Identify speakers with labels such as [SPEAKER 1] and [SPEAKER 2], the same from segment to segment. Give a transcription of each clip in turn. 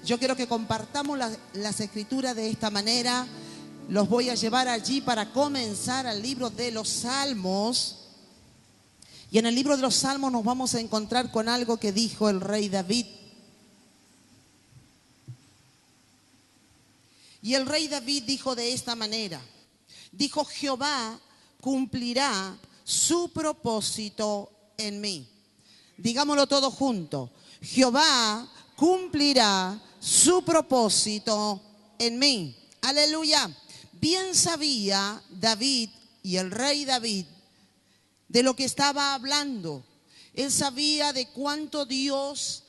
[SPEAKER 1] Yo quiero que compartamos las escrituras de esta manera. Los voy a llevar allí para comenzar al libro de los Salmos. Y en el libro de los Salmos nos vamos a encontrar con algo que dijo el rey David. Y el rey David dijo de esta manera. Dijo: Jehová cumplirá su propósito en mí. Digámoslo todo junto. Jehová cumplirá su propósito en mí. Aleluya. Bien sabía David y el rey David de lo que estaba hablando. Él sabía de cuánto Dios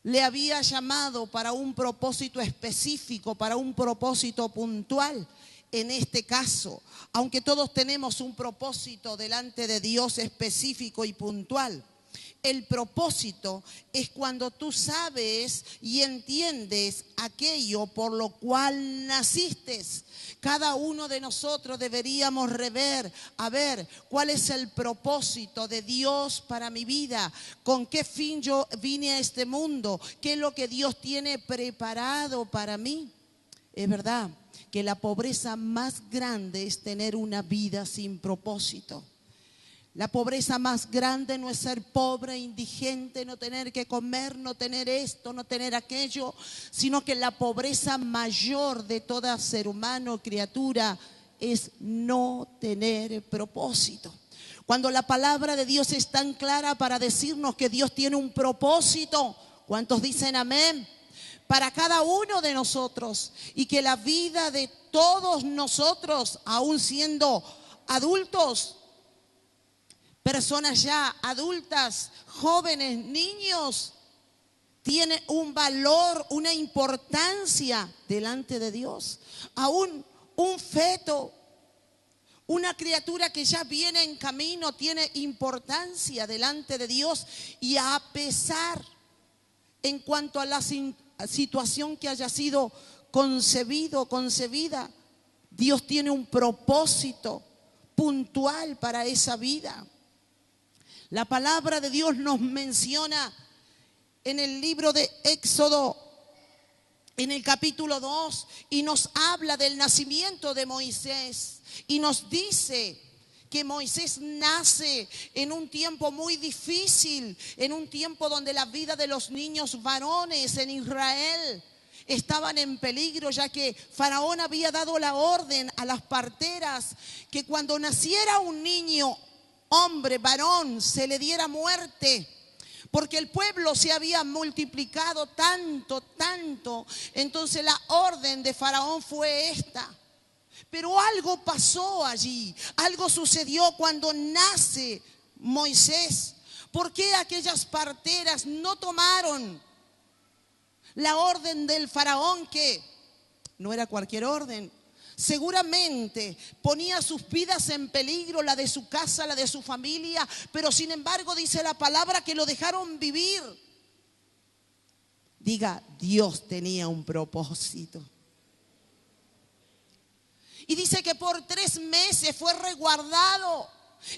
[SPEAKER 1] le había llamado para un propósito específico, para un propósito puntual. En este caso, aunque todos tenemos un propósito delante de Dios específico y puntual, el propósito es cuando tú sabes y entiendes aquello por lo cual naciste. Cada uno de nosotros deberíamos rever, a ver, cuál es el propósito de Dios para mi vida, con qué fin yo vine a este mundo, qué es lo que Dios tiene preparado para mí. Es verdad que la pobreza más grande es tener una vida sin propósito. La pobreza más grande no es ser pobre, indigente, no tener que comer, no tener esto, no tener aquello, sino que la pobreza mayor de todo ser humano, criatura, es no tener propósito. Cuando la palabra de Dios es tan clara para decirnos que Dios tiene un propósito, ¿cuántos dicen amén? Para cada uno de nosotros, y que la vida de todos nosotros, aún siendo adultos, personas ya adultas, jóvenes, niños, tiene un valor, una importancia delante de Dios. Aún un feto, una criatura que ya viene en camino, tiene importancia delante de Dios. Y a pesar, en cuanto a la situación que haya sido concebido, concebida, Dios tiene un propósito puntual para esa vida. La palabra de Dios nos menciona en el libro de Éxodo, en el capítulo 2, y nos habla del nacimiento de Moisés. Y nos dice que Moisés nace en un tiempo muy difícil, en un tiempo donde la vida de los niños varones en Israel estaban en peligro, ya que Faraón había dado la orden a las parteras que cuando naciera un niño, hombre, varón, se le diera muerte, porque el pueblo se había multiplicado tanto. Entonces la orden de Faraón fue esta. Pero algo pasó allí, algo sucedió cuando nace Moisés. ¿Por qué aquellas parteras no tomaron la orden del Faraón, que no era cualquier orden? Seguramente ponía sus vidas en peligro, la de su casa, la de su familia, pero sin embargo dice la palabra que lo dejaron vivir. Diga, Dios tenía un propósito. Y dice que por 3 meses fue resguardado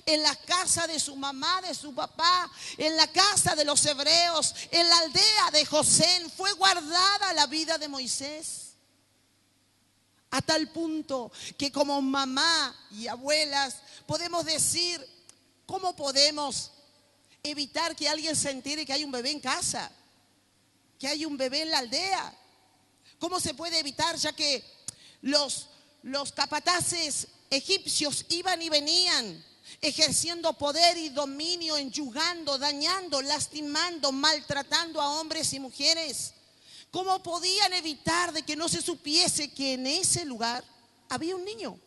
[SPEAKER 1] en la casa de su mamá, de su papá, en la casa de los hebreos, en la aldea de Gosén. Fue guardada la vida de Moisés. A tal punto que como mamá y abuelas podemos decir, ¿cómo podemos evitar que alguien se entere que hay un bebé en casa? Que hay un bebé en la aldea. ¿Cómo se puede evitar? Ya que los capataces egipcios iban y venían, ejerciendo poder y dominio, enyugando, dañando, lastimando, maltratando a hombres y mujeres. ¿Cómo podían evitar de que no se supiese que en ese lugar había un niño?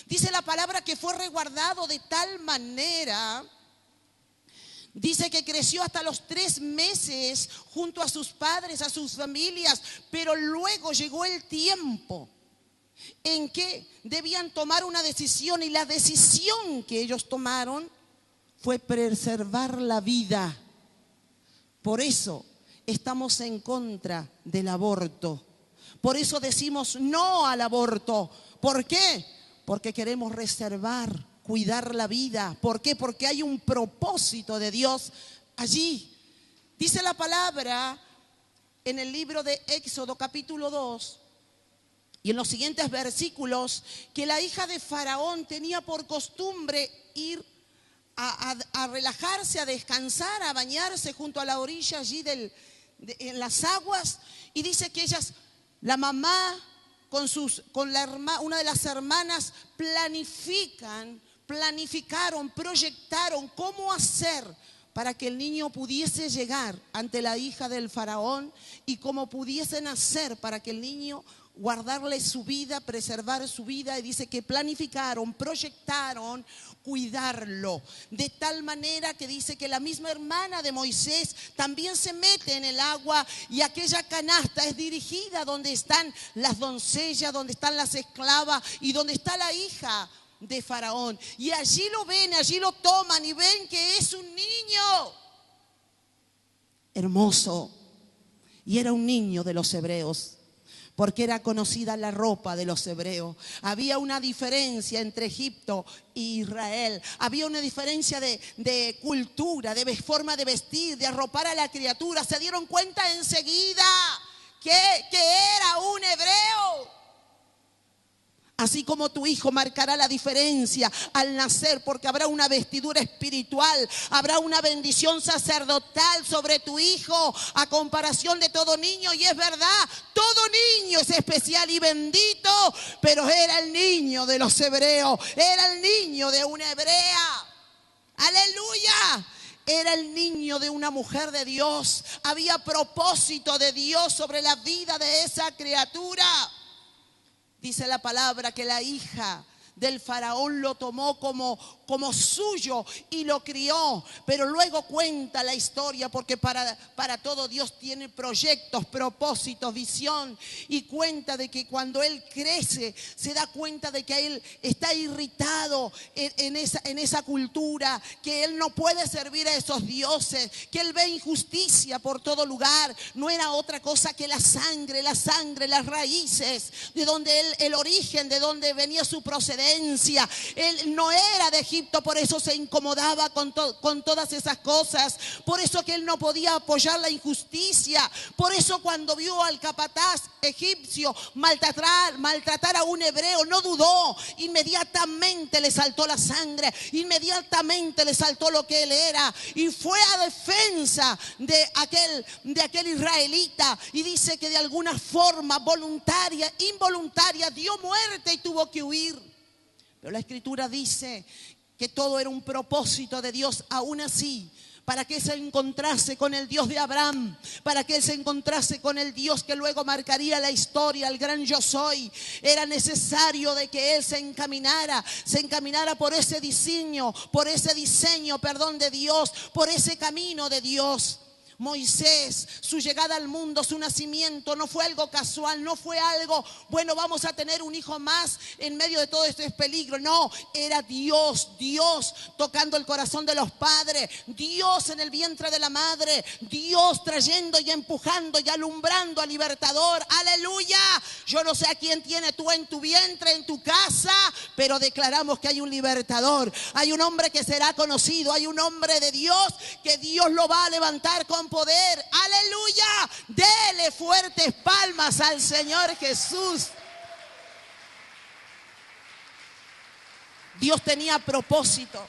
[SPEAKER 1] Dice la palabra que fue resguardado de tal manera, dice que creció hasta los 3 meses junto a sus padres, a sus familias, pero luego llegó el tiempo en que debían tomar una decisión, y la decisión que ellos tomaron fue preservar la vida. Por eso estamos en contra del aborto. Por eso decimos no al aborto. ¿Por qué? Porque queremos reservar, cuidar la vida. ¿Por qué? Porque hay un propósito de Dios allí. Dice la palabra en el libro de Éxodo capítulo 2 y en los siguientes versículos que la hija de Faraón tenía por costumbre ir a relajarse, a descansar, a bañarse junto a la orilla allí en las aguas. Y dice que ellas, la mamá una de las hermanas planificaron, proyectaron cómo hacer para que el niño pudiese llegar ante la hija del faraón y cómo pudiesen hacer para que el niño guardarle su vida, preservar su vida. Y dice que planificaron, proyectaron cuidarlo, de tal manera que dice que la misma hermana de Moisés también se mete en el agua, y aquella canasta es dirigida donde están las doncellas, donde están las esclavas y donde está la hija de Faraón. Y allí lo ven, allí lo toman y ven que es un niño hermoso. Y era un niño de los hebreos, porque era conocida la ropa de los hebreos. Había una diferencia entre Egipto e Israel. Había una diferencia de cultura, de forma de vestir, de arropar a la criatura. Se dieron cuenta enseguida que era un hebreo. Así como tu hijo marcará la diferencia al nacer, porque habrá una vestidura espiritual, habrá una bendición sacerdotal sobre tu hijo a comparación de todo niño. Y es verdad, todo niño es especial y bendito, pero era el niño de los hebreos, era el niño de una hebrea. ¡Aleluya! Era el niño de una mujer de Dios. Había propósito de Dios sobre la vida de esa criatura. Dice la palabra que la hija del faraón lo tomó como suyo y lo crió. Pero luego cuenta la historia, porque para todo Dios tiene proyectos, propósitos, visión. Y cuenta de que cuando él crece se da cuenta de que él está irritado en esa cultura, que él no puede servir a esos dioses, que él ve injusticia por todo lugar. No era otra cosa que la sangre, las raíces, de donde el origen, de donde venía su procedencia. Él no era de Egipto, por eso se incomodaba con todas esas cosas. Por eso que él no podía apoyar la injusticia. Por eso cuando vio al capataz egipcio maltratar a un hebreo, no dudó. Inmediatamente le saltó la sangre, inmediatamente le saltó lo que él era, y fue a defensa de aquel israelita. Y dice que de alguna forma voluntaria, involuntaria, dio muerte y tuvo que huir. Pero la escritura dice que todo era un propósito de Dios. Aún así, para que se encontrase con el Dios de Abraham, para que él se encontrase con el Dios que luego marcaría la historia, el gran yo soy, era necesario de que él se encaminara por ese diseño, de Dios, por ese camino de Dios. Moisés, su llegada al mundo, su nacimiento, no fue algo casual, no fue algo, bueno, vamos a tener un hijo más en medio de todo este peligro. No, era Dios tocando el corazón de los padres, Dios en el vientre de la madre, Dios trayendo y empujando y alumbrando al libertador. Aleluya. Yo no sé a quién tiene tú en tu vientre, en tu casa, pero declaramos que hay un libertador, hay un hombre que será conocido, hay un hombre de Dios que Dios lo va a levantar con poder. Aleluya. Dele fuertes palmas al Señor Jesús. Dios tenía propósito.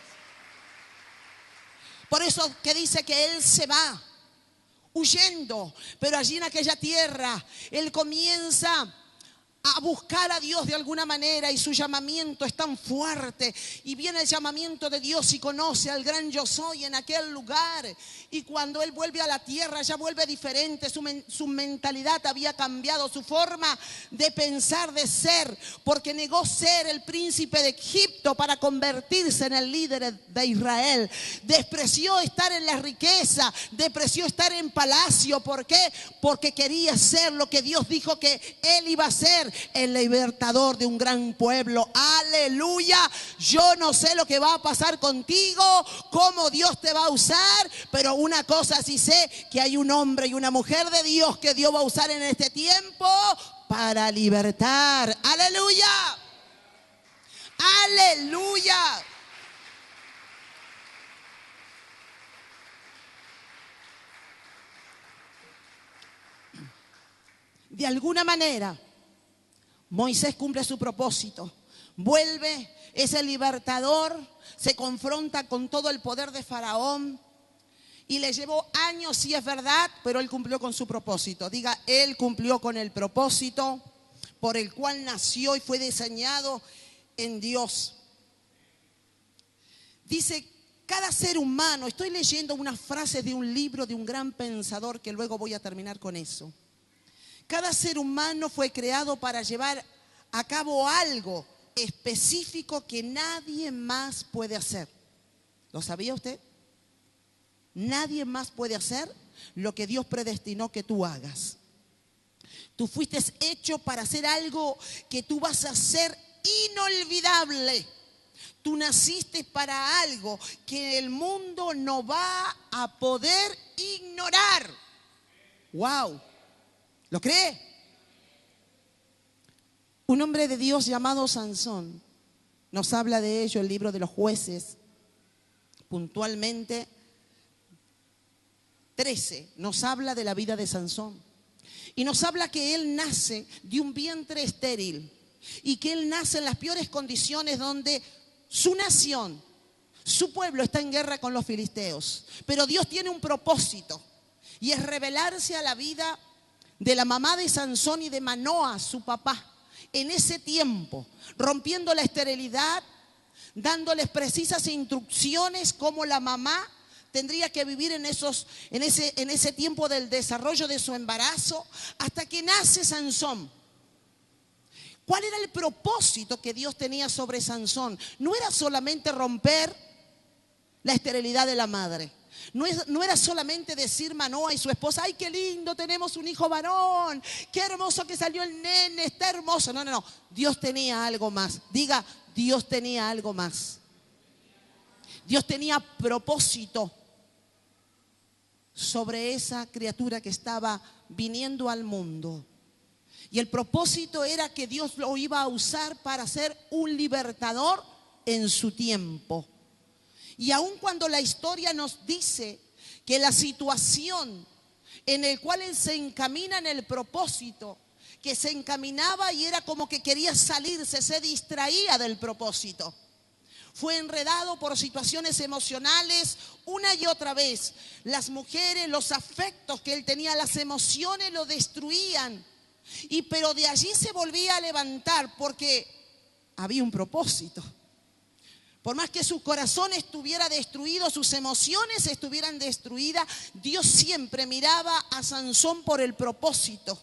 [SPEAKER 1] Por eso que dice que él se va huyendo, pero allí en aquella tierra él comienza a buscar a Dios de alguna manera, y su llamamiento es tan fuerte, y viene el llamamiento de Dios y conoce al gran yo soy en aquel lugar. Y cuando él vuelve a la tierra ya vuelve diferente, su mentalidad había cambiado, su forma de pensar, de ser, porque negó ser el príncipe de Egipto para convertirse en el líder de Israel. Despreció estar en la riqueza, despreció estar en palacio. ¿Por qué? Porque quería ser lo que Dios dijo que él iba a ser, el libertador de un gran pueblo. Aleluya. Yo no sé lo que va a pasar contigo, cómo Dios te va a usar, pero una cosa sí sé, que hay un hombre y una mujer de Dios que Dios va a usar en este tiempo para libertar. Aleluya. Aleluya. de alguna manera, Moisés cumple su propósito. Vuelve, es el libertador, se confronta con todo el poder de Faraón. Y le llevó años, sí es verdad, pero él cumplió con su propósito. Diga, él cumplió con el propósito por el cual nació y fue diseñado en Dios. Dice, cada ser humano, estoy leyendo unas frases de un libro de un gran pensador que luego voy a terminar con eso. Cada ser humano fue creado para llevar a cabo algo específico que nadie más puede hacer. ¿Lo sabía usted? Nadie más puede hacer lo que Dios predestinó que tú hagas. Tú fuiste hecho para hacer algo que tú vas a hacer inolvidable. Tú naciste para algo que el mundo no va a poder ignorar. ¡Wow! ¿Lo cree? Un hombre de Dios llamado Sansón, nos habla de ello el libro de los Jueces, puntualmente 13, nos habla de la vida de Sansón. Y nos habla que él nace de un vientre estéril y que él nace en las peores condiciones donde su nación, su pueblo está en guerra con los filisteos. Pero Dios tiene un propósito y es revelarse a la vida de la mamá de Sansón y de Manoa, su papá, en ese tiempo, rompiendo la esterilidad, dándoles precisas instrucciones cómo la mamá tendría que vivir en ese tiempo del desarrollo de su embarazo, hasta que nace Sansón. ¿Cuál era el propósito que Dios tenía sobre Sansón? No era solamente romper la esterilidad de la madre. No era solamente decir Manoa y su esposa, ¡ay, qué lindo, tenemos un hijo varón! ¡Qué hermoso que salió el nene, está hermoso! No. Dios tenía algo más. Diga, Dios tenía algo más. Dios tenía propósito sobre esa criatura que estaba viniendo al mundo. Y el propósito era que Dios lo iba a usar para ser un libertador en su tiempo. Y aun cuando la historia nos dice que la situación en la cual él se encamina en el propósito, que se encaminaba y era como que quería salirse, se distraía del propósito. Fue enredado por situaciones emocionales una y otra vez. Las mujeres, los afectos que él tenía, las emociones lo destruían. Pero de allí se volvía a levantar porque había un propósito. Por más que su corazón estuviera destruido, sus emociones estuvieran destruidas, Dios siempre miraba a Sansón por el propósito.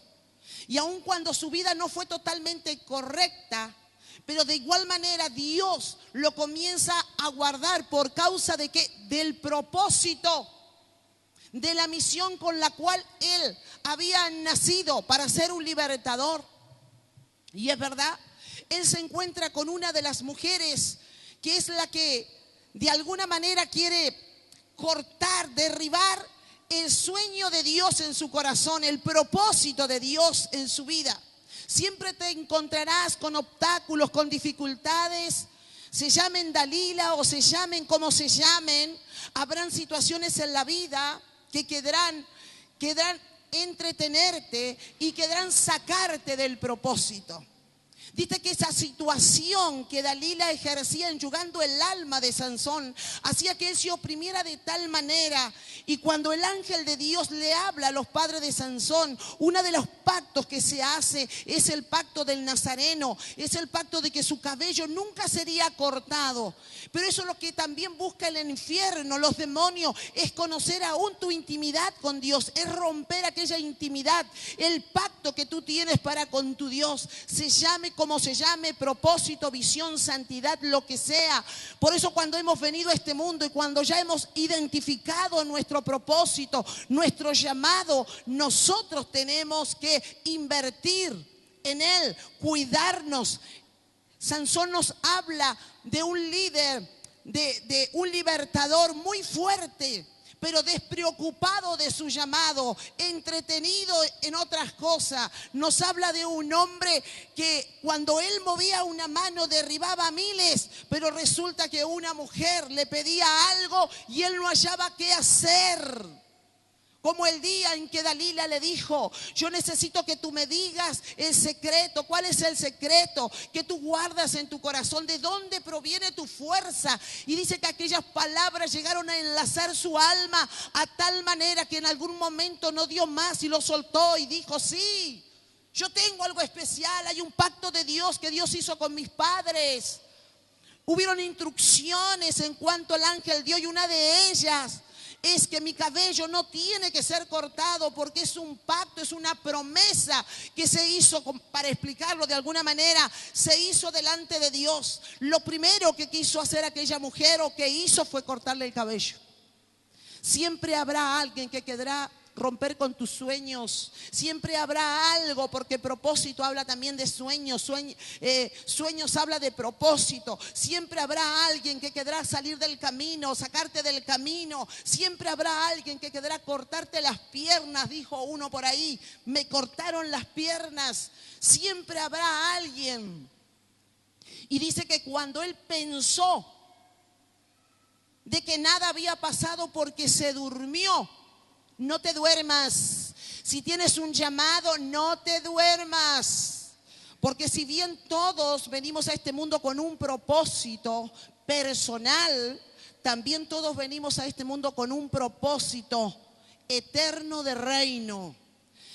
[SPEAKER 1] Y aun cuando su vida no fue totalmente correcta, pero de igual manera Dios lo comienza a guardar por causa de que del propósito, de la misión con la cual él había nacido para ser un libertador. Y es verdad, él se encuentra con una de las mujeres que es la que de alguna manera quiere cortar, derribar el sueño de Dios en su corazón, el propósito de Dios en su vida. Siempre te encontrarás con obstáculos, con dificultades, se llamen Dalila o se llamen como se llamen. Habrán situaciones en la vida que querrán entretenerte y querrán sacarte del propósito. Dice que esa situación que Dalila ejercía enyugando el alma de Sansón hacía que él se oprimiera de tal manera. Y cuando el ángel de Dios le habla a los padres de Sansón, uno de los pactos que se hace es el pacto del Nazareno, es el pacto de que su cabello nunca sería cortado. Pero eso es lo que también busca el infierno, los demonios, es conocer aún tu intimidad con Dios, es romper aquella intimidad, el pacto que tú tienes para con tu Dios, se llame como se llame, propósito, visión, santidad, lo que sea. Por eso cuando hemos venido a este mundo y cuando ya hemos identificado nuestro propósito, nuestro llamado, nosotros tenemos que invertir en él, cuidarnos. Sansón nos habla de un líder, de un libertador muy fuerte, pero despreocupado de su llamado, entretenido en otras cosas. Nos habla de un hombre que cuando él movía una mano derribaba a miles, pero resulta que una mujer le pedía algo y él no hallaba qué hacer. Como el día en que Dalila le dijo, yo necesito que tú me digas el secreto. ¿Cuál es el secreto que tú guardas en tu corazón? ¿De dónde proviene tu fuerza? Y dice que aquellas palabras llegaron a enlazar su alma a tal manera que en algún momento no dio más y lo soltó y dijo, sí, yo tengo algo especial, hay un pacto de Dios que Dios hizo con mis padres. Hubieron instrucciones en cuanto al ángel dio y una de ellas es que mi cabello no tiene que ser cortado porque es un pacto, es una promesa que se hizo, para explicarlo de alguna manera, se hizo delante de Dios. Lo primero que quiso hacer aquella mujer o que hizo fue cortarle el cabello. Siempre habrá alguien que querrá romper con tus sueños. Siempre habrá algo, porque propósito habla también de sueños. Sueños habla de propósito. Siempre habrá alguien que querrá salir del camino, sacarte del camino. Siempre habrá alguien que querrá cortarte las piernas, dijo uno por ahí. Me cortaron las piernas. Siempre habrá alguien. Y dice que cuando él pensó de que nada había pasado porque se durmió. No te duermas. Si tienes un llamado, no te duermas. Porque si bien todos venimos a este mundo con un propósito personal, también todos venimos a este mundo con un propósito eterno de reino.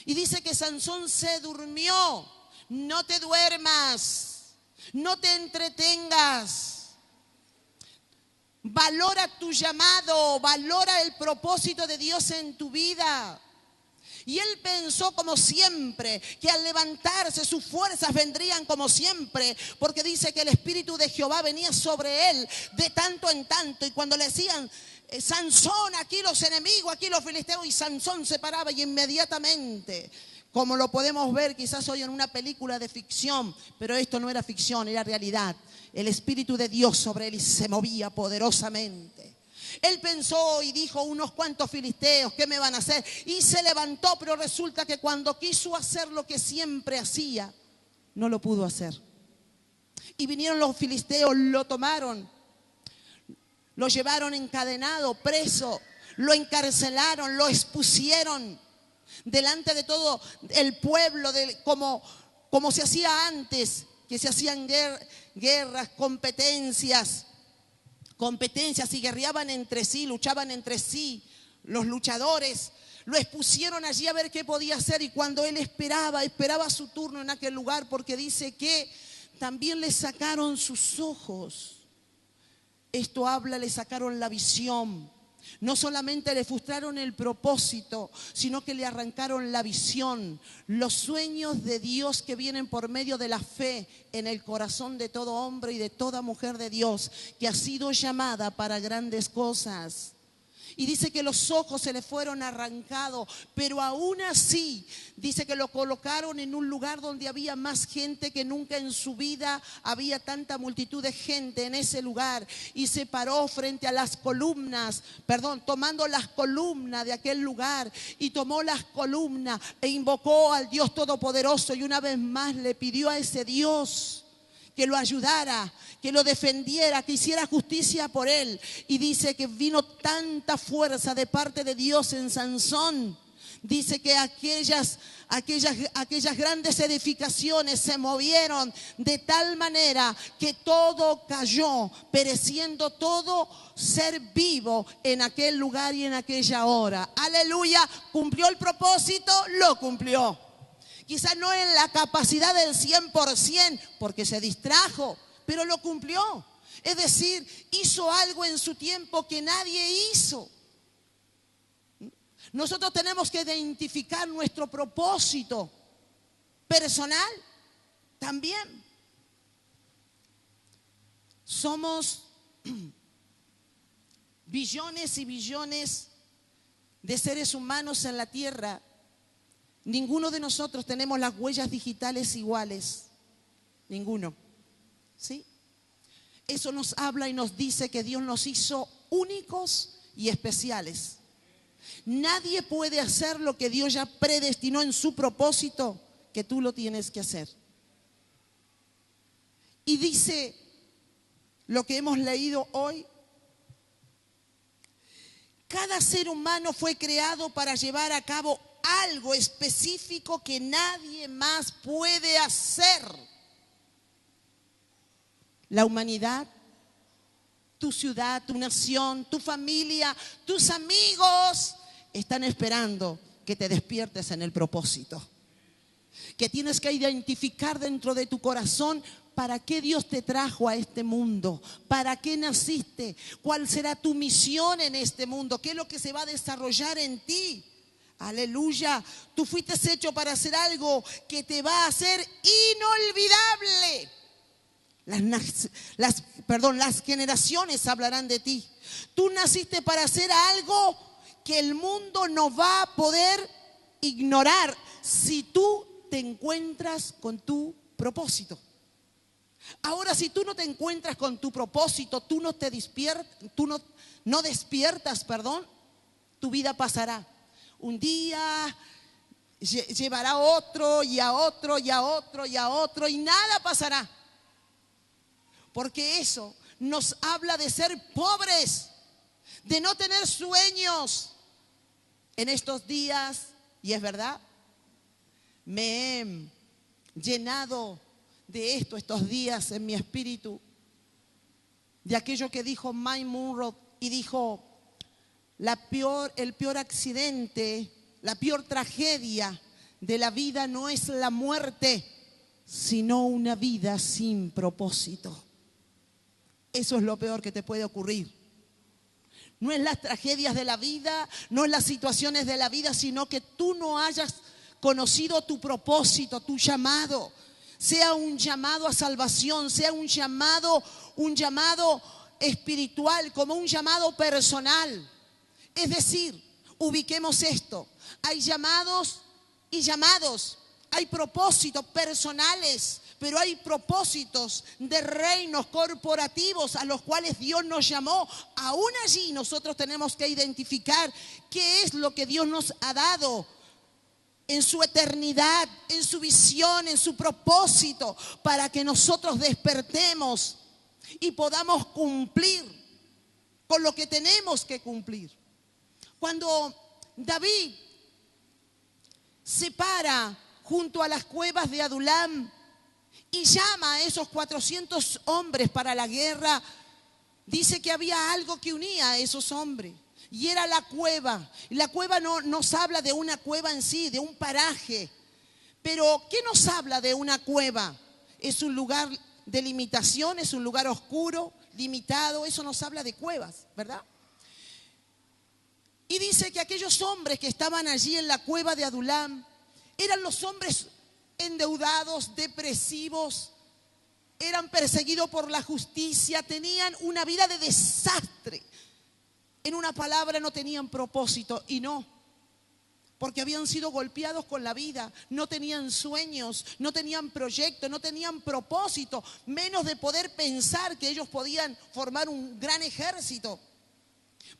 [SPEAKER 1] Y dice que Sansón se durmió. No te duermas. No te entretengas. Valora tu llamado, valora el propósito de Dios en tu vida. Y él pensó como siempre, que al levantarse sus fuerzas vendrían como siempre, porque dice que el Espíritu de Jehová venía sobre él de tanto en tanto. Y cuando le decían, Sansón, aquí los enemigos, aquí los filisteos, y Sansón se paraba y inmediatamente, como lo podemos ver quizás hoy en una película de ficción, pero esto no era ficción, era realidad. El Espíritu de Dios sobre él y se movía poderosamente. Él pensó y dijo, unos cuantos filisteos, ¿qué me van a hacer? Y se levantó, pero resulta que cuando quiso hacer lo que siempre hacía, no lo pudo hacer. Y vinieron los filisteos, lo tomaron, lo llevaron encadenado, preso, lo encarcelaron, lo expusieron delante de todo el pueblo, como se hacía antes, que se hacían guerras, competencias y guerreaban entre sí, luchaban entre sí. Los luchadores lo expusieron allí a ver qué podía hacer, y cuando él esperaba su turno en aquel lugar, porque dice que también le sacaron sus ojos. Esto habla, le sacaron la visión. No solamente le frustraron el propósito, sino que le arrancaron la visión, los sueños de Dios que vienen por medio de la fe en el corazón de todo hombre y de toda mujer de Dios que ha sido llamada para grandes cosas. Y dice que los ojos se le fueron arrancados, pero aún así dice que lo colocaron en un lugar donde había más gente que nunca en su vida. Había tanta multitud de gente en ese lugar, y se paró frente a las columnas, tomando las columnas de aquel lugar, y tomó las columnas e invocó al Dios Todopoderoso, y una vez más le pidió a ese Dios que lo ayudara, que lo defendiera, que hiciera justicia por él. Y dice que vino tanta fuerza de parte de Dios en Sansón. Dice que aquellas grandes edificaciones se movieron de tal manera que todo cayó, pereciendo todo ser vivo en aquel lugar y en aquella hora. Aleluya, cumplió el propósito, lo cumplió. Quizás no en la capacidad del 100%, porque se distrajo, pero lo cumplió. Es decir, hizo algo en su tiempo que nadie hizo. Nosotros tenemos que identificar nuestro propósito personal también. Somos billones y billones de seres humanos en la tierra. Ninguno de nosotros tenemos las huellas digitales iguales. Ninguno. ¿Sí? Eso nos habla y nos dice que Dios nos hizo únicos y especiales. Nadie puede hacer lo que Dios ya predestinó en su propósito, que tú lo tienes que hacer. Y dice lo que hemos leído hoy, Cada ser humano fue creado para llevar a cabo algo específico que nadie más puede hacer. La humanidad, tu ciudad, tu nación, tu familia, tus amigos están esperando que te despiertes en el propósito. Que tienes que identificar dentro de tu corazón para qué Dios te trajo a este mundo, para qué naciste, cuál será tu misión en este mundo, qué es lo que se va a desarrollar en ti. Aleluya, tú fuiste hecho para hacer algo que te va a hacer inolvidable. Las generaciones hablarán de ti. Tú naciste para hacer algo que el mundo no va a poder ignorar si tú te encuentras con tu propósito. Ahora, si tú no te encuentras con tu propósito, tú no despiertas, tu vida pasará. Un día llevará a otro y a otro y a otro y a otro y nada pasará. Porque eso nos habla de ser pobres, de no tener sueños. En estos días, y es verdad, me he llenado de esto estos días en mi espíritu, de aquello que dijo Mike Munro, y dijo: el peor accidente, la peor tragedia de la vida no es la muerte, sino una vida sin propósito. Eso es lo peor que te puede ocurrir. No es las tragedias de la vida, no es las situaciones de la vida, sino que tú no hayas conocido tu propósito, tu llamado. Sea un llamado a salvación, sea un llamado espiritual, como un llamado personal. Es decir, ubiquemos esto. Hay llamados y llamados. Hay propósitos personales, pero hay propósitos de reinos corporativos a los cuales Dios nos llamó. Aún allí nosotros tenemos que identificar qué es lo que Dios nos ha dado en su eternidad, en su visión, en su propósito, para que nosotros despertemos y podamos cumplir con lo que tenemos que cumplir. Cuando David se para junto a las cuevas de Adulam y llama a esos 400 hombres para la guerra, dice que había algo que unía a esos hombres, y era la cueva. La cueva no nos habla de una cueva en sí, de un paraje. Pero ¿qué nos habla de una cueva? Es un lugar de limitación, es un lugar oscuro, limitado. Eso nos habla de cuevas, ¿verdad? Y dice que aquellos hombres que estaban allí en la cueva de Adulam eran los hombres endeudados, depresivos, eran perseguidos por la justicia, tenían una vida de desastre. En una palabra, no tenían propósito. Y no, porque habían sido golpeados con la vida, no tenían sueños, no tenían proyectos, no tenían propósito, menos de poder pensar que ellos podían formar un gran ejército.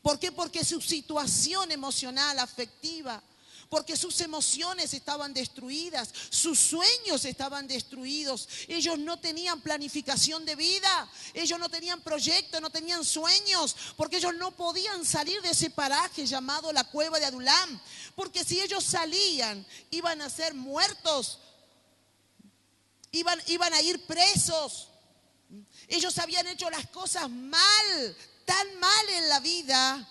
[SPEAKER 1] ¿Por qué? Porque su situación emocional, afectiva, porque sus emociones estaban destruidas, sus sueños estaban destruidos. Ellos no tenían planificación de vida, ellos no tenían proyectos, no tenían sueños, porque ellos no podían salir de ese paraje llamado la cueva de Adulam, porque si ellos salían iban a ser muertos, iban a ir presos. Ellos habían hecho las cosas mal, tan mal en la vida,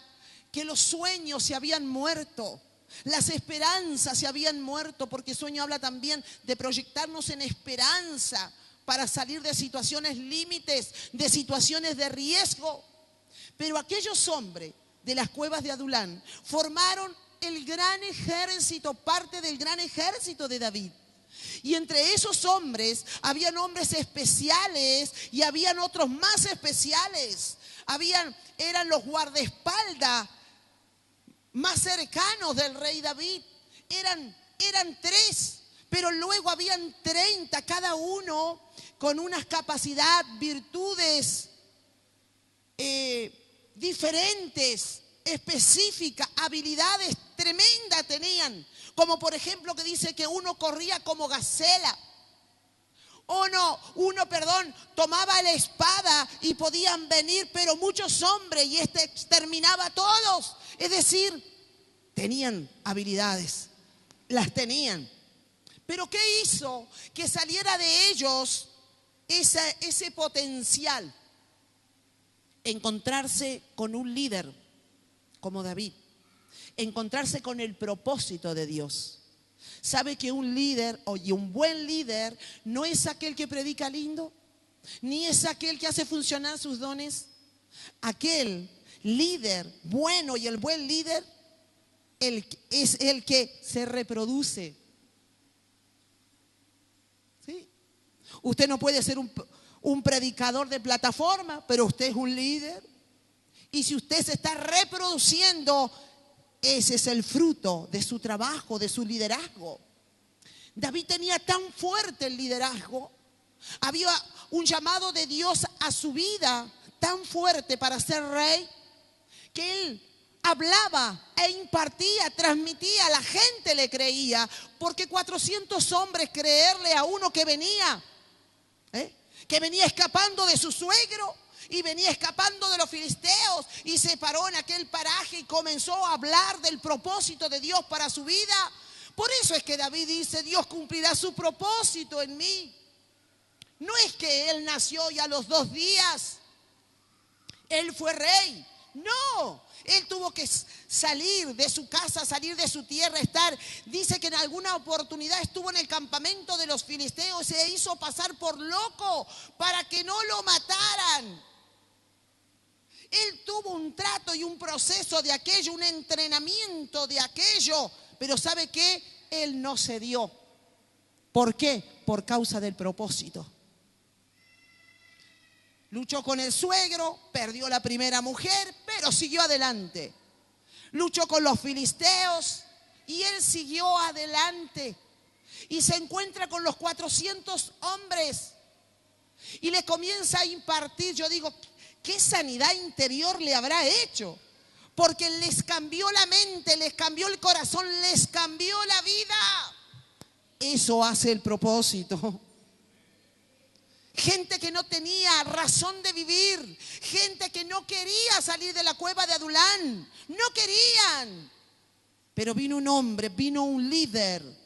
[SPEAKER 1] que los sueños se habían muerto. Las esperanzas se habían muerto, porque sueño habla también de proyectarnos en esperanza para salir de situaciones límites, de situaciones de riesgo. Pero aquellos hombres de las cuevas de Adulam formaron el gran ejército, parte del gran ejército de David. Y entre esos hombres habían hombres especiales y habían otros más especiales. Eran los guardaespaldas más cercanos del rey David. Eran 3, pero luego habían 30, cada uno con unas capacidades, virtudes diferentes, específicas, habilidades tremendas tenían. Como por ejemplo que dice que uno corría como gacela, Uno, tomaba la espada y podían venir, pero muchos hombres y exterminaba a todos. Es decir, tenían habilidades, las tenían. Pero ¿qué hizo que saliera de ellos ese potencial? Encontrarse con un líder como David, encontrarse con el propósito de Dios. ¿Sabe que un líder y un buen líder no es aquel que predica lindo? Ni es aquel que hace funcionar sus dones. Aquel líder bueno y el buen líder es el que se reproduce. ¿Sí? Usted no puede ser un predicador de plataforma, pero usted es un líder. Y si usted se está reproduciendo, ese es el fruto de su trabajo, de su liderazgo. David tenía tan fuerte el liderazgo. Había un llamado de Dios a su vida tan fuerte para ser rey, que él hablaba e impartía, transmitía, la gente le creía. Porque 400 hombres creerle a uno que venía escapando de su suegro y venía escapando de los filisteos, y se paró en aquel paraje y comenzó a hablar del propósito de Dios para su vida. Por eso es que David dice: Dios cumplirá su propósito en mí. No es que él nació y a los 2 días él fue rey. No, él tuvo que salir de su casa, salir de su tierra, dice que en alguna oportunidad estuvo en el campamento de los filisteos, se hizo pasar por loco para que no lo mataran. Él tuvo un trato y un proceso de aquello, un entrenamiento de aquello, pero ¿sabe qué? Él no cedió. ¿Por qué? Por causa del propósito. Luchó con el suegro, perdió la primera mujer, pero siguió adelante. Luchó con los filisteos y él siguió adelante. Y se encuentra con los 400 hombres y le comienza a impartir. Yo digo, ¿qué sanidad interior le habrá hecho? Porque les cambió la mente, les cambió el corazón, les cambió la vida. Eso hace el propósito. Gente que no tenía razón de vivir, gente que no quería salir de la cueva de Adulán, no querían. Pero vino un hombre, vino un líder.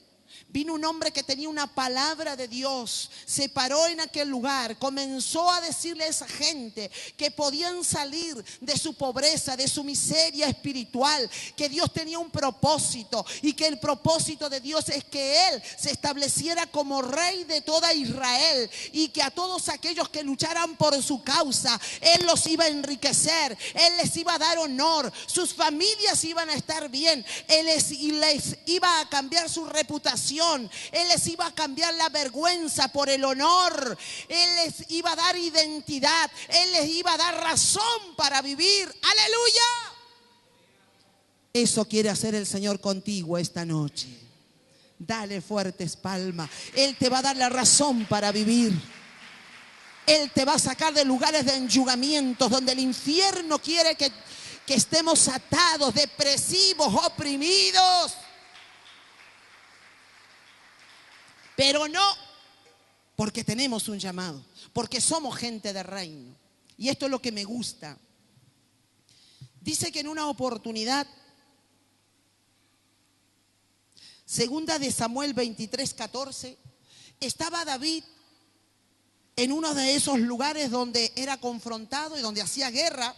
[SPEAKER 1] Vino un hombre que tenía una palabra de Dios, se paró en aquel lugar, comenzó a decirle a esa gente que podían salir de su pobreza, de su miseria espiritual, que Dios tenía un propósito y que el propósito de Dios es que Él se estableciera como rey de toda Israel y que a todos aquellos que lucharan por su causa, Él los iba a enriquecer, Él les iba a dar honor, sus familias iban a estar bien, Él les iba a cambiar su reputación. Él les iba a cambiar la vergüenza por el honor. Él les iba a dar identidad. Él les iba a dar razón para vivir. ¡Aleluya! Eso quiere hacer el Señor contigo esta noche. Dale fuertes palmas. Él te va a dar la razón para vivir. Él te va a sacar de lugares de enyugamientos donde el infierno quiere que estemos atados, depresivos, oprimidos. Pero no, porque tenemos un llamado, porque somos gente de reino. Y esto es lo que me gusta. Dice que en una oportunidad, segunda de Samuel 23:14, estaba David en uno de esos lugares donde era confrontado y donde hacía guerra.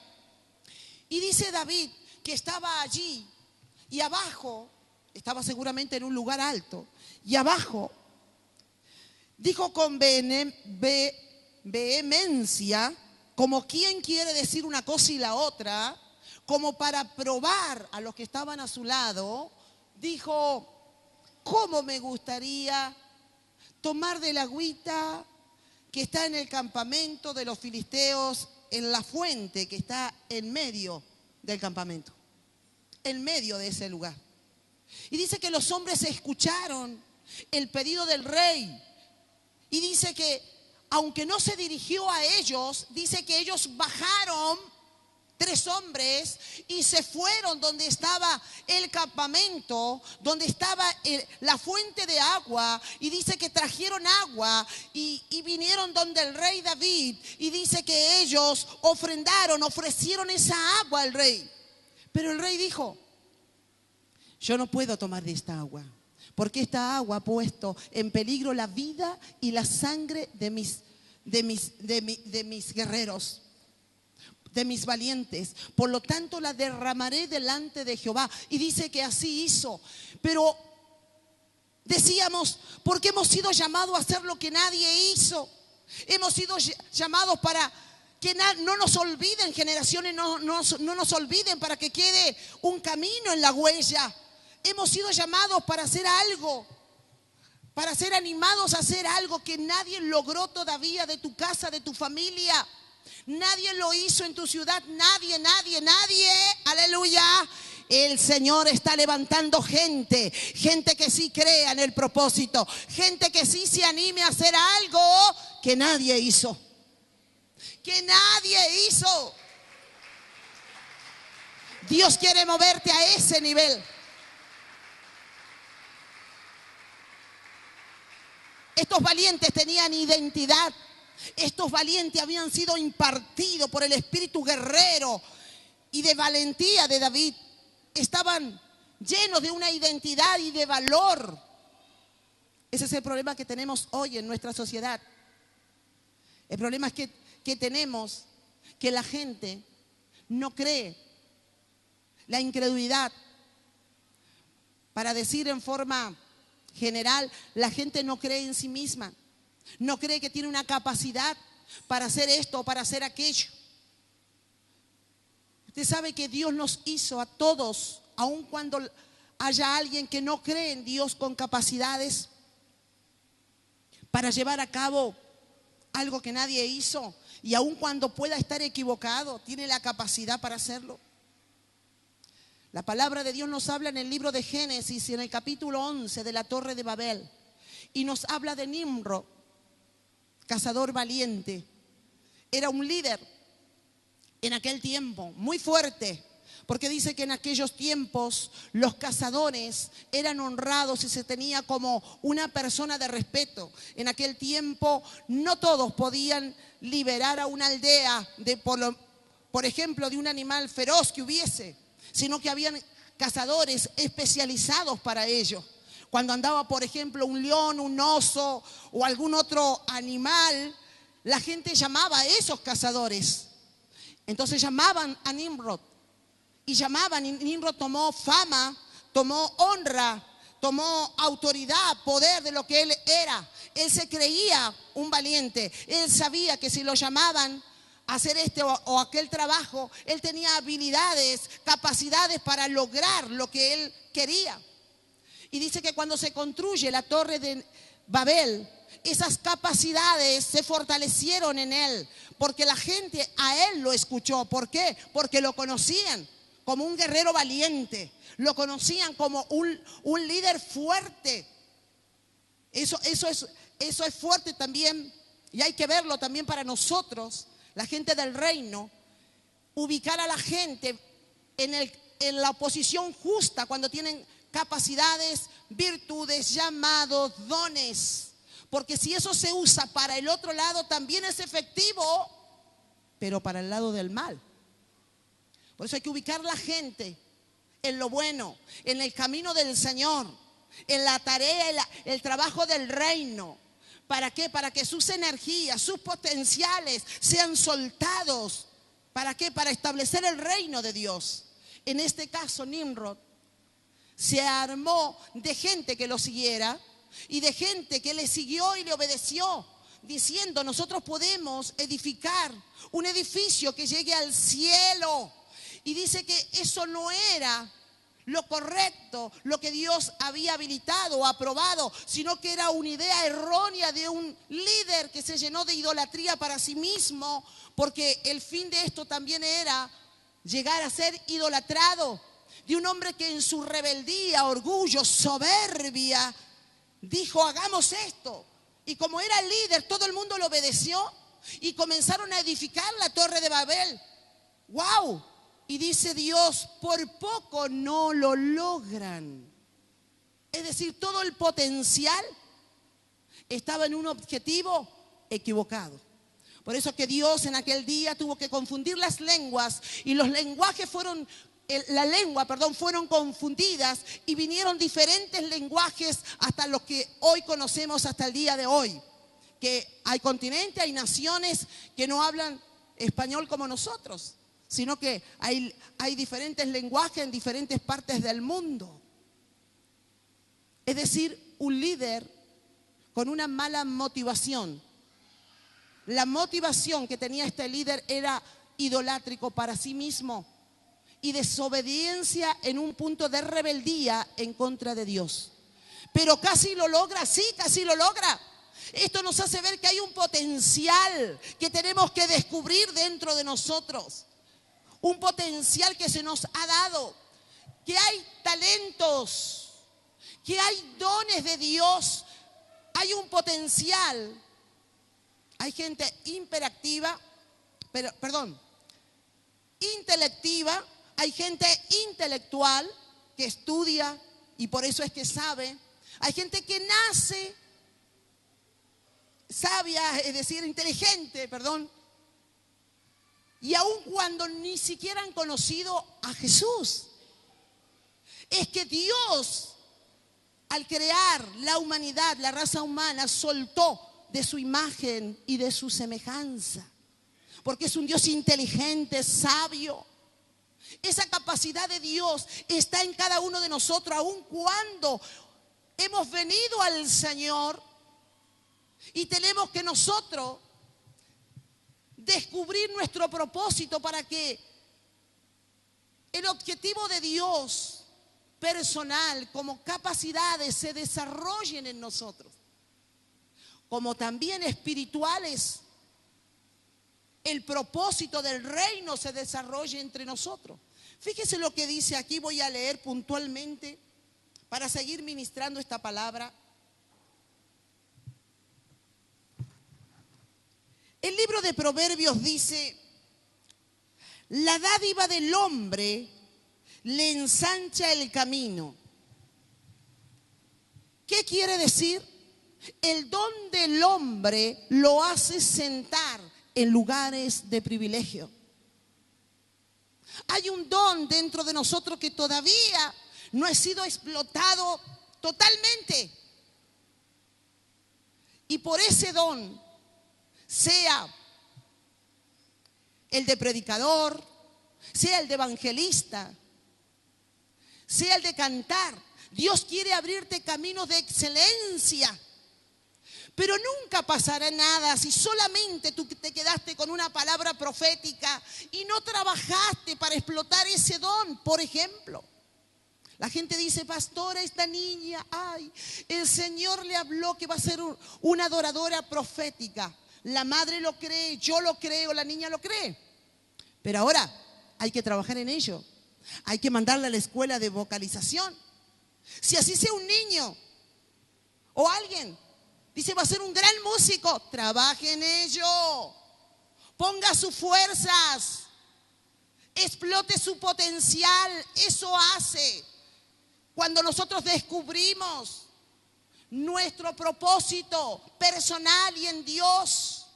[SPEAKER 1] Y dice David que estaba allí y abajo, estaba seguramente en un lugar alto, y abajo dijo con vehemencia, como quien quiere decir una cosa y la otra, como para probar a los que estaban a su lado, dijo: ¿cómo me gustaría tomar de la agüita que está en el campamento de los filisteos, en la fuente que está en medio del campamento, en medio de ese lugar? Y dice que los hombres escucharon el pedido del rey. Y dice que, aunque no se dirigió a ellos, dice que ellos bajaron 3 hombres y se fueron donde estaba el campamento, donde estaba la fuente de agua, y dice que trajeron agua y vinieron donde el rey David, y dice que ellos ofrecieron esa agua al rey. Pero el rey dijo: yo no puedo tomar de esta agua, porque esta agua ha puesto en peligro la vida y la sangre de mis guerreros, de mis valientes. Por lo tanto la derramaré delante de Jehová. Y dice que así hizo. Pero decíamos, porque hemos sido llamados a hacer lo que nadie hizo. Hemos sido llamados para que no nos olviden, generaciones no nos olviden, para que quede un camino en la huella. Hemos sido llamados para hacer algo, para ser animados a hacer algo que nadie logró todavía, de tu casa, de tu familia. Nadie lo hizo en tu ciudad, nadie, aleluya. El Señor está levantando gente que sí crea en el propósito, gente que sí se anime a hacer algo que nadie hizo, Dios quiere moverte a ese nivel. Estos valientes tenían identidad. Estos valientes habían sido impartidos por el espíritu guerrero y de valentía de David. Estaban llenos de una identidad y de valor. Ese es el problema que tenemos hoy en nuestra sociedad. El problema es que tenemos que la gente no cree. La incredulidad, para decir en forma general, la gente no cree en sí misma. No cree que tiene una capacidad para hacer esto o para hacer aquello. Usted sabe que Dios nos hizo a todos, aun cuando haya alguien que no cree en Dios, con capacidades para llevar a cabo algo que nadie hizo, y aun cuando pueda estar equivocado, tiene la capacidad para hacerlo. La palabra de Dios nos habla en el libro de Génesis, en el capítulo 11 de la Torre de Babel, y nos habla de Nimrod, cazador valiente. Era un líder en aquel tiempo, muy fuerte, porque dice que en aquellos tiempos los cazadores eran honrados y se tenía como una persona de respeto. En aquel tiempo no todos podían liberar a una aldea por ejemplo, de un animal feroz que hubiese, sino que habían cazadores especializados para ello. Cuando andaba, por ejemplo, un león, un oso o algún otro animal, la gente llamaba a esos cazadores. Entonces llamaban a Nimrod. Y Nimrod tomó fama, tomó honra, tomó autoridad, poder de lo que él era. Él se creía un valiente. Él sabía que si lo llamaban a hacer este o aquel trabajo, él tenía habilidades, capacidades para lograr lo que él quería. Y dice que cuando se construye la Torre de Babel, esas capacidades se fortalecieron en él, porque la gente a él lo escuchó. ¿Por qué? Porque lo conocían como un guerrero valiente, lo conocían como un líder fuerte. Eso es fuerte también, y hay que verlo también para nosotros, la gente del reino, ubicar a la gente en la posición justa cuando tienen capacidades, virtudes, llamados, dones. Porque si eso se usa para el otro lado, también es efectivo, pero para el lado del mal. Por eso hay que ubicar a la gente en lo bueno, en el camino del Señor, en la tarea, el trabajo del reino. ¿Para qué? Para que sus energías, sus potenciales sean soltados. ¿Para qué? Para establecer el reino de Dios. En este caso, Nimrod se armó de gente que lo siguiera y de gente que le siguió y le obedeció, diciendo: nosotros podemos edificar un edificio que llegue al cielo. Y dice que eso no era lo correcto, lo que Dios había habilitado o aprobado, sino que era una idea errónea de un líder que se llenó de idolatría para sí mismo, porque el fin de esto también era llegar a ser idolatrado, de un hombre que en su rebeldía, orgullo, soberbia, dijo: hagamos esto. Y como era el líder, todo el mundo lo obedeció y comenzaron a edificar la Torre de Babel. ¡Wow! Y dice Dios, por poco no lo logran. Es decir, todo el potencial estaba en un objetivo equivocado. Por eso que Dios en aquel día tuvo que confundir las lenguas y los lenguajes fueron, fueron confundidas y vinieron diferentes lenguajes hasta los que hoy conocemos hasta el día de hoy. Que hay continentes, hay naciones que no hablan español como nosotros, sino que hay diferentes lenguajes en diferentes partes del mundo. Es decir, un líder con una mala motivación. La motivación que tenía este líder era idolátrico para sí mismo y desobediencia en un punto de rebeldía en contra de Dios. Pero casi lo logra, sí, casi lo logra. Esto nos hace ver que hay un potencial que tenemos que descubrir dentro de nosotros. Un potencial que se nos ha dado, que hay talentos, que hay dones de Dios, hay un potencial. Hay gente intelectiva, hay gente intelectual que estudia y por eso es que sabe. Hay gente que nace sabia, es decir, inteligente, y aun cuando ni siquiera han conocido a Jesús. Es que Dios, al crear la humanidad, la raza humana, soltó de su imagen y de su semejanza. Porque es un Dios inteligente, sabio. Esa capacidad de Dios está en cada uno de nosotros, aun cuando hemos venido al Señor y tenemos que nosotros descubrir nuestro propósito para que el objetivo de Dios personal como capacidades se desarrollen en nosotros, como también espirituales, el propósito del reino se desarrolle entre nosotros. Fíjese lo que dice aquí, voy a leer puntualmente para seguir ministrando esta palabra. El libro de Proverbios dice: la dádiva del hombre le ensancha el camino. ¿Qué quiere decir? El don del hombre lo hace sentar en lugares de privilegio. Hay un don dentro de nosotros que todavía no ha sido explotado totalmente. Y por ese don, sea el de predicador, sea el de evangelista, sea el de cantar, Dios quiere abrirte caminos de excelencia. Pero nunca pasará nada si solamente tú te quedaste con una palabra profética y no trabajaste para explotar ese don. Por ejemplo, la gente dice: pastora, esta niña, ay, el Señor le habló que va a ser una adoradora profética. La madre lo cree, yo lo creo, la niña lo cree. Pero ahora hay que trabajar en ello. Hay que mandarla a la escuela de vocalización. Si así sea un niño o alguien dice: va a ser un gran músico, trabaje en ello. Ponga sus fuerzas. Explote su potencial. Eso hace cuando nosotros descubrimos nuestro propósito personal y en Dios.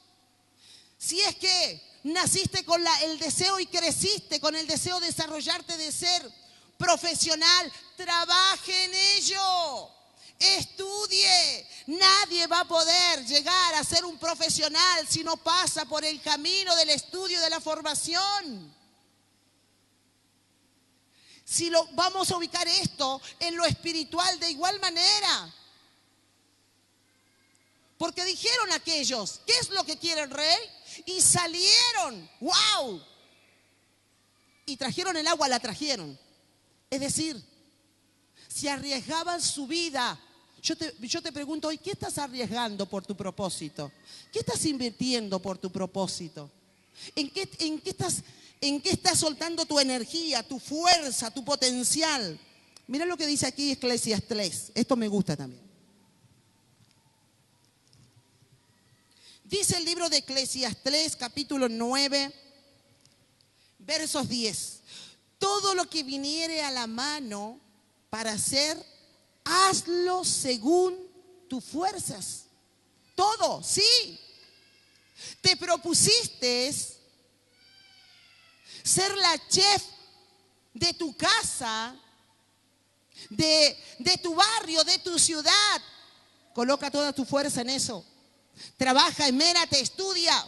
[SPEAKER 1] Si es que naciste con el deseo y creciste con el deseo de desarrollarte, de ser profesional, trabaje en ello. Estudie. Nadie va a poder llegar a ser un profesional si no pasa por el camino del estudio, de la formación. Si vamos a ubicar esto en lo espiritual de igual manera. Porque dijeron aquellos: ¿qué es lo que quiere el rey? Y salieron. ¡Wow! Y trajeron el agua, la trajeron. Es decir, se arriesgaban su vida. Yo te pregunto hoy: ¿qué estás arriesgando por tu propósito? ¿Qué estás invirtiendo por tu propósito? ¿En qué estás soltando tu energía, tu fuerza, tu potencial? Mira lo que dice aquí Eclesiastés. Esto me gusta también. Dice el libro de Eclesiastés, capítulo 9, Versos 10. Todo lo que viniere a la mano para hacer, hazlo según tus fuerzas. Todo, sí. Te propusiste ser la chef de tu casa, de tu barrio, de tu ciudad. Coloca toda tu fuerza en eso. Trabaja, esmérate, estudia.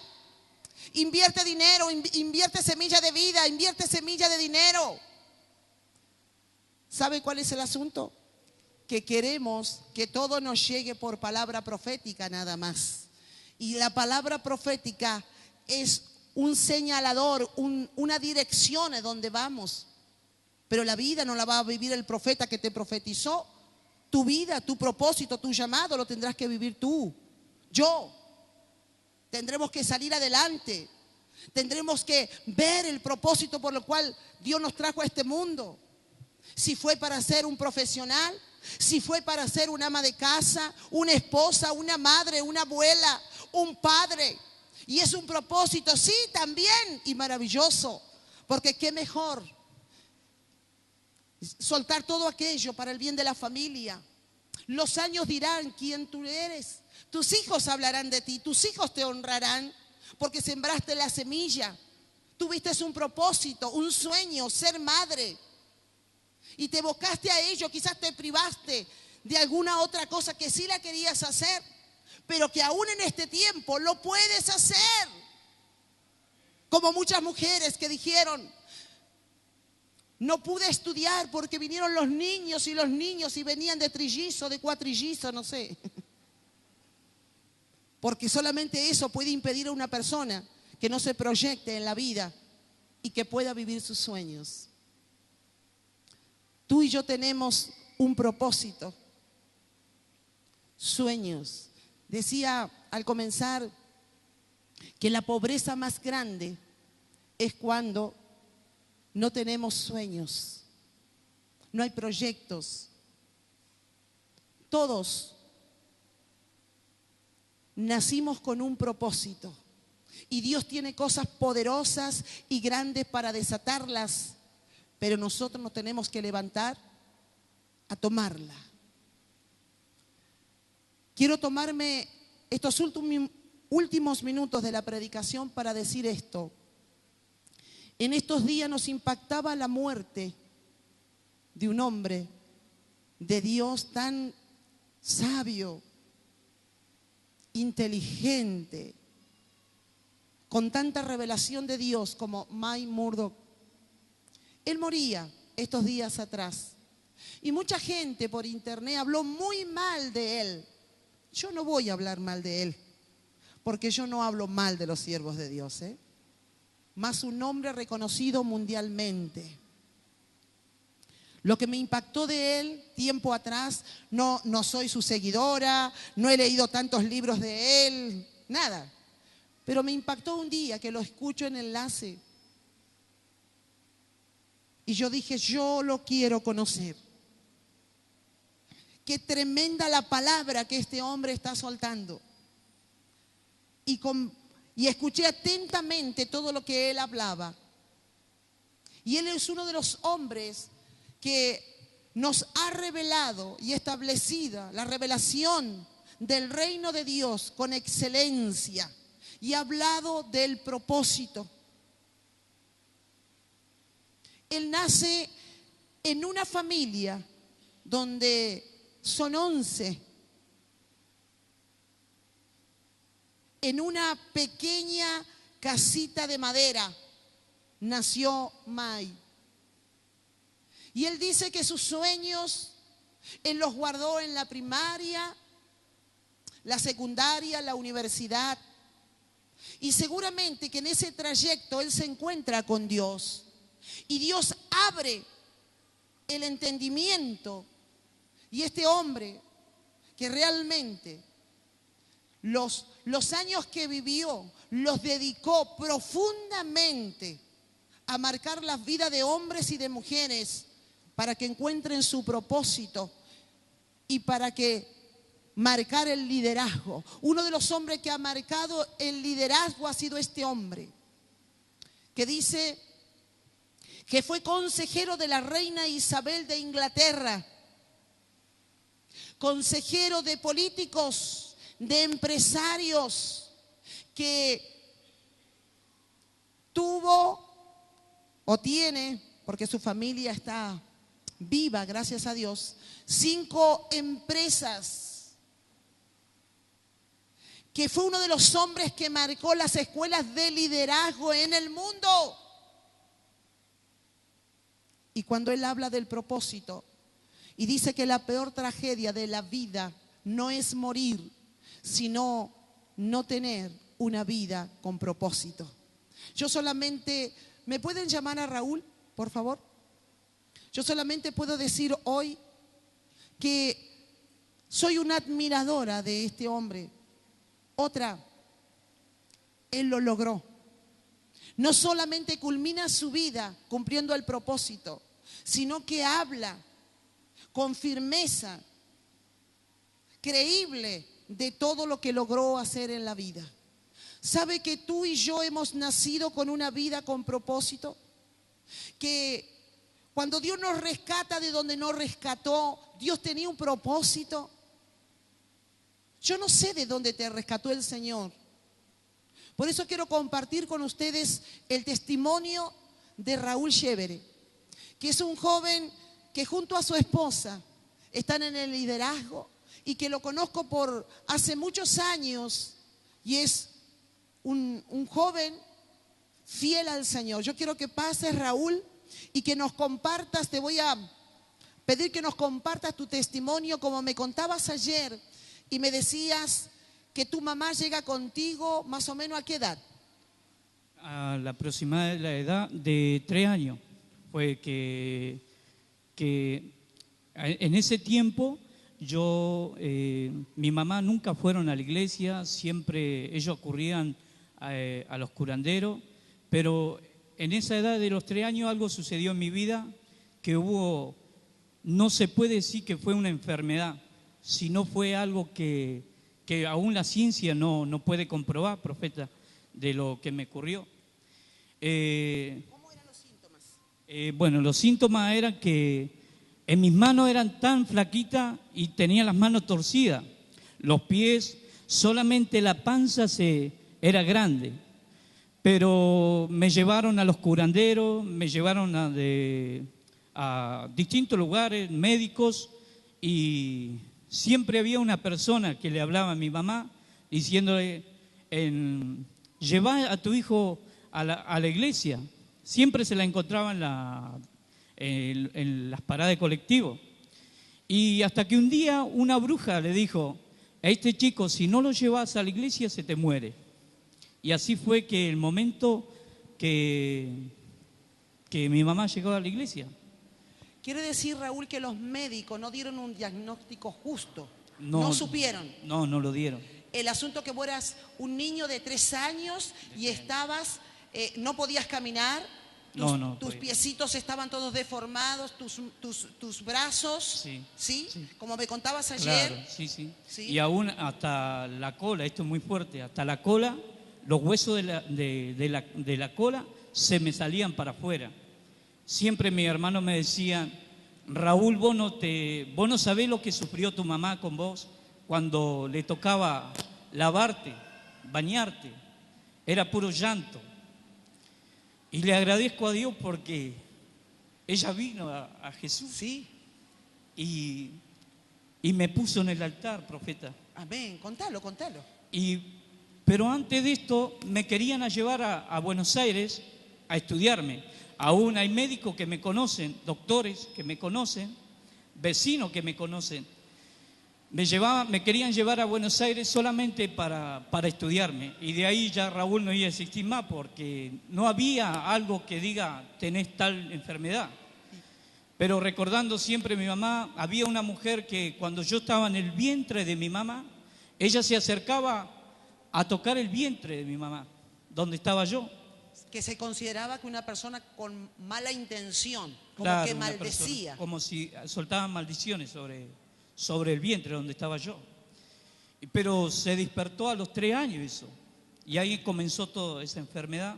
[SPEAKER 1] Invierte dinero, invierte semilla de vida, invierte semilla de dinero. ¿Sabe cuál es el asunto? Que queremos que todo nos llegue por palabra profética nada más. Y la palabra profética es un señalador, una dirección a donde vamos. Pero la vida no la va a vivir el profeta que te profetizó. Tu vida, tu propósito, tu llamado lo tendrás que vivir tú, yo. Tendremos que salir adelante. Tendremos que ver el propósito por el cual Dios nos trajo a este mundo. Si fue para ser un profesional, si fue para ser una ama de casa, una esposa, una madre, una abuela, un padre. Y es un propósito, sí, también, y maravilloso. Porque qué mejor soltar todo aquello para el bien de la familia. Los años dirán quién tú eres. Tus hijos hablarán de ti, tus hijos te honrarán porque sembraste la semilla. Tuviste un propósito, un sueño, ser madre. Y te evocaste a ello, quizás te privaste de alguna otra cosa que sí la querías hacer, pero que aún en este tiempo lo puedes hacer. Como muchas mujeres que dijeron, no pude estudiar porque vinieron los niños y venían de trillizo, de cuatrillizo, no sé. Porque solamente eso puede impedir a una persona que no se proyecte en la vida y que pueda vivir sus sueños. Tú y yo tenemos un propósito, sueños. Decía al comenzar que la pobreza más grande es cuando no tenemos sueños, no hay proyectos. Todos nacimos con un propósito y Dios tiene cosas poderosas y grandes para desatarlas, pero nosotros nos tenemos que levantar a tomarla. Quiero tomarme estos últimos minutos de la predicación para decir esto. En estos días nos impactaba la muerte de un hombre de Dios tan sabio, inteligente, con tanta revelación de Dios como Mike Murdock. Él moría estos días atrás y mucha gente por internet habló muy mal de él. Yo no voy a hablar mal de él porque yo no hablo mal de los siervos de Dios, más un hombre reconocido mundialmente. Lo que me impactó de él tiempo atrás, no soy su seguidora, no he leído tantos libros de él, nada. Pero me impactó un día que lo escucho en Enlace. Y yo dije, yo lo quiero conocer. Qué tremenda la palabra que este hombre está soltando. Y escuché atentamente todo lo que él hablaba. Y él es uno de los hombres que nos ha revelado y establecido la revelación del reino de Dios con excelencia y ha hablado del propósito. Él nace en una familia donde son 11, en una pequeña casita de madera nació Mai. Y él dice que sus sueños, él los guardó en la primaria, la secundaria, la universidad. Y seguramente que en ese trayecto él se encuentra con Dios. Y Dios abre el entendimiento. Y este hombre que realmente los años que vivió los dedicó profundamente a marcar la vida de hombres y de mujeres para que encuentren su propósito y para que marcar el liderazgo. Uno de los hombres que ha marcado el liderazgo ha sido este hombre, que dice que fue consejero de la reina Isabel de Inglaterra, consejero de políticos, de empresarios, que tuvo o tiene, porque su familia está viva, gracias a Dios, 5 empresas, que fue uno de los hombres que marcó las escuelas de liderazgo en el mundo. Y cuando él habla del propósito y dice que la peor tragedia de la vida no es morir, sino no tener una vida con propósito. Yo solamente, ¿me pueden llamar a Raúl, por favor? Yo solamente puedo decir hoy que soy una admiradora de este hombre. Otra, él lo logró. No solamente culmina su vida cumpliendo el propósito, sino que habla con firmeza, creíble, de todo lo que logró hacer en la vida. ¿Sabe que tú y yo hemos nacido con una vida con propósito? Que cuando Dios nos rescata de donde nos rescató, Dios tenía un propósito. Yo no sé de dónde te rescató el Señor. Por eso quiero compartir con ustedes el testimonio de Raúl Chévere, que es un joven que junto a su esposa están en el liderazgo y que lo conozco por hace muchos años y es un joven fiel al Señor. Yo quiero que pases, Raúl, y que nos compartas. Te voy a pedir que nos compartas tu testimonio, como me contabas ayer y me decías que tu mamá llega contigo más o menos ¿a qué edad?
[SPEAKER 2] A la aproximada la edad de 3 años. Fue que en ese tiempo mi mamá nunca fueron a la iglesia, siempre ellos acurrían a los curanderos, pero en esa edad de los 3 años algo sucedió en mi vida que no se puede decir que fue una enfermedad, sino fue algo que aún la ciencia no puede comprobar, profeta, de lo que me ocurrió.
[SPEAKER 1] ¿Cómo eran los síntomas?
[SPEAKER 2] Bueno, los síntomas eran que en mis manos eran tan flaquitas y tenía las manos torcidas. Los pies, solamente la panza era grande. Pero me llevaron a los curanderos, me llevaron a distintos lugares, médicos, y siempre había una persona que le hablaba a mi mamá diciéndole, lleva a tu hijo a la iglesia. Siempre se la encontraba en las paradas de colectivo. Y hasta que un día una bruja le dijo, a este chico, si no lo llevas a la iglesia se te muere. Y así fue que el momento que mi mamá llegó a la iglesia.
[SPEAKER 1] Quiere decir, Raúl, que los médicos no dieron un diagnóstico justo. No supieron.
[SPEAKER 2] No lo dieron.
[SPEAKER 1] El asunto que vos eras un niño de 3 años y estabas, no podías caminar. Tus piecitos estaban todos deformados, tus brazos, ¿sí? Como me contabas ayer.
[SPEAKER 2] Claro, sí. Y aún hasta la cola, esto es muy fuerte, hasta la cola, los huesos de la cola se me salían para afuera. Siempre mi hermano me decía, Raúl, vos no sabés lo que sufrió tu mamá con vos cuando le tocaba lavarte, bañarte, era puro llanto. Y le agradezco a Dios porque ella vino a Jesús.
[SPEAKER 1] Sí.
[SPEAKER 2] Y me puso en el altar, profeta.
[SPEAKER 1] Amén, contalo.
[SPEAKER 2] Pero antes de esto me querían llevar a Buenos Aires a estudiarme. Aún hay médicos que me conocen, doctores que me conocen, vecinos que me conocen. Me querían llevar a Buenos Aires solamente para estudiarme. Y de ahí ya Raúl no iba a existir más porque no había algo que diga tenés tal enfermedad. Pero recordando siempre a mi mamá, había una mujer que cuando yo estaba en el vientre de mi mamá, ella se acercaba a tocar el vientre de mi mamá, donde estaba yo.
[SPEAKER 1] Que se consideraba que una persona con mala intención, como
[SPEAKER 2] claro,
[SPEAKER 1] que maldecía.
[SPEAKER 2] Como si soltaban maldiciones sobre el vientre donde estaba yo. Pero se despertó a los 3 años eso. Y ahí comenzó toda esa enfermedad.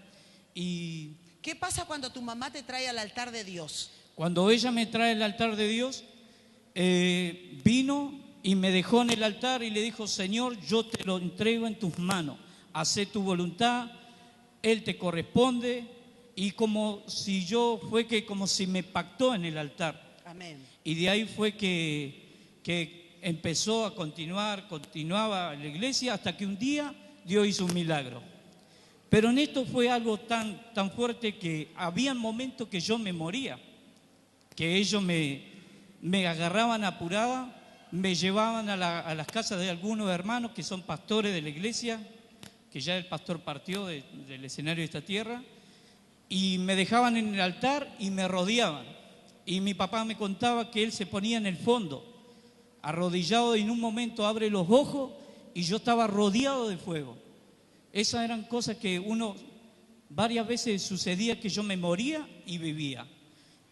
[SPEAKER 2] Y
[SPEAKER 1] ¿Qué pasa cuando tu mamá te trae al altar de Dios?
[SPEAKER 2] Cuando ella me trae al altar de Dios, vino y me dejó en el altar y le dijo: Señor, yo te lo entrego en tus manos, hacé tu voluntad, Él te corresponde. Y como si me pactó en el altar.
[SPEAKER 1] Amén.
[SPEAKER 2] Y de ahí fue que empezó a continuaba la iglesia, hasta que un día Dios hizo un milagro. Pero en esto fue algo tan fuerte que había momentos que yo me moría, que ellos me agarraban apurada, me llevaban a las casas de algunos hermanos que son pastores de la iglesia, que ya el pastor partió del escenario de esta tierra, y me dejaban en el altar y me rodeaban. Y mi papá me contaba que él se ponía en el fondo, arrodillado, y en un momento abre los ojos y yo estaba rodeado de fuego. Esas eran cosas que varias veces sucedía, que yo me moría y vivía.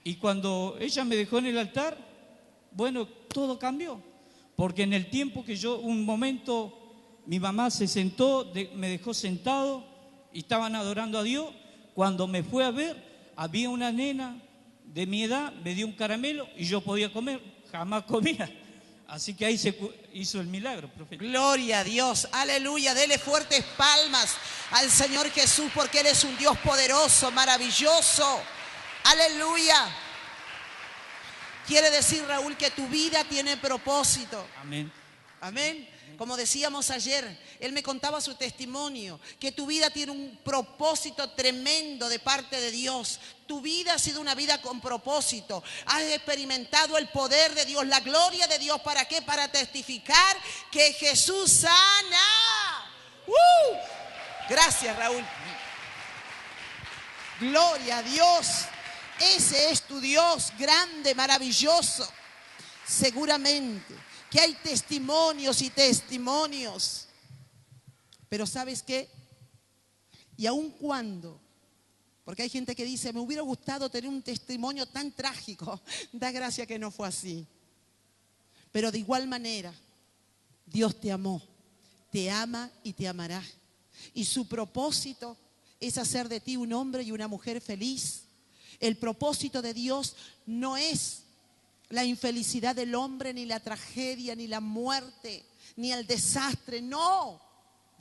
[SPEAKER 2] Y cuando ella me dejó en el altar, bueno, todo cambió. Porque en el tiempo que un momento, mi mamá se sentó, me dejó sentado y estaban adorando a Dios. Cuando me fue a ver, había una nena de mi edad, me dio un caramelo y yo podía comer, jamás comía. Así que ahí se hizo el milagro, profeta.
[SPEAKER 1] Gloria a Dios, aleluya. Dele fuertes palmas al Señor Jesús, porque Él es un Dios poderoso, maravilloso. Aleluya. Quiere decir, Raúl, que tu vida tiene propósito.
[SPEAKER 2] Amén.
[SPEAKER 1] Amén. Como decíamos ayer, él me contaba su testimonio, que tu vida tiene un propósito tremendo de parte de Dios. Tu vida ha sido una vida con propósito. Has experimentado el poder de Dios, la gloria de Dios. ¿Para qué? Para testificar que Jesús sana. Gracias, Raúl. Gloria a Dios. Ese es tu Dios grande, maravilloso. Seguramente que hay testimonios y testimonios. Pero ¿sabes qué? Y aun cuando, porque hay gente que dice, me hubiera gustado tener un testimonio tan trágico, da gracia que no fue así. Pero de igual manera, Dios te amó, te ama y te amará. Y su propósito es hacer de ti un hombre y una mujer feliz. El propósito de Dios no es la infelicidad del hombre, ni la tragedia, ni la muerte, ni el desastre. No,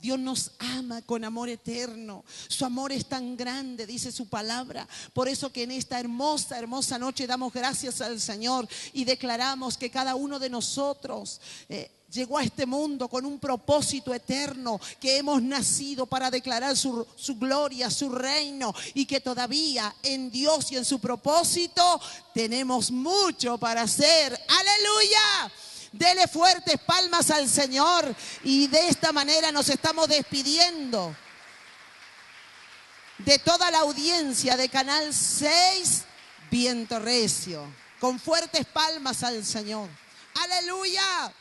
[SPEAKER 1] Dios nos ama con amor eterno. Su amor es tan grande, dice su palabra. Por eso que en esta hermosa, hermosa noche damos gracias al Señor y declaramos que cada uno de nosotros llegó a este mundo con un propósito eterno, que hemos nacido para declarar su gloria, su reino, y que todavía en Dios y en su propósito tenemos mucho para hacer. ¡Aleluya! Dele fuertes palmas al Señor, y de esta manera nos estamos despidiendo de toda la audiencia de Canal 6 Viento Recio. Con fuertes palmas al Señor. ¡Aleluya!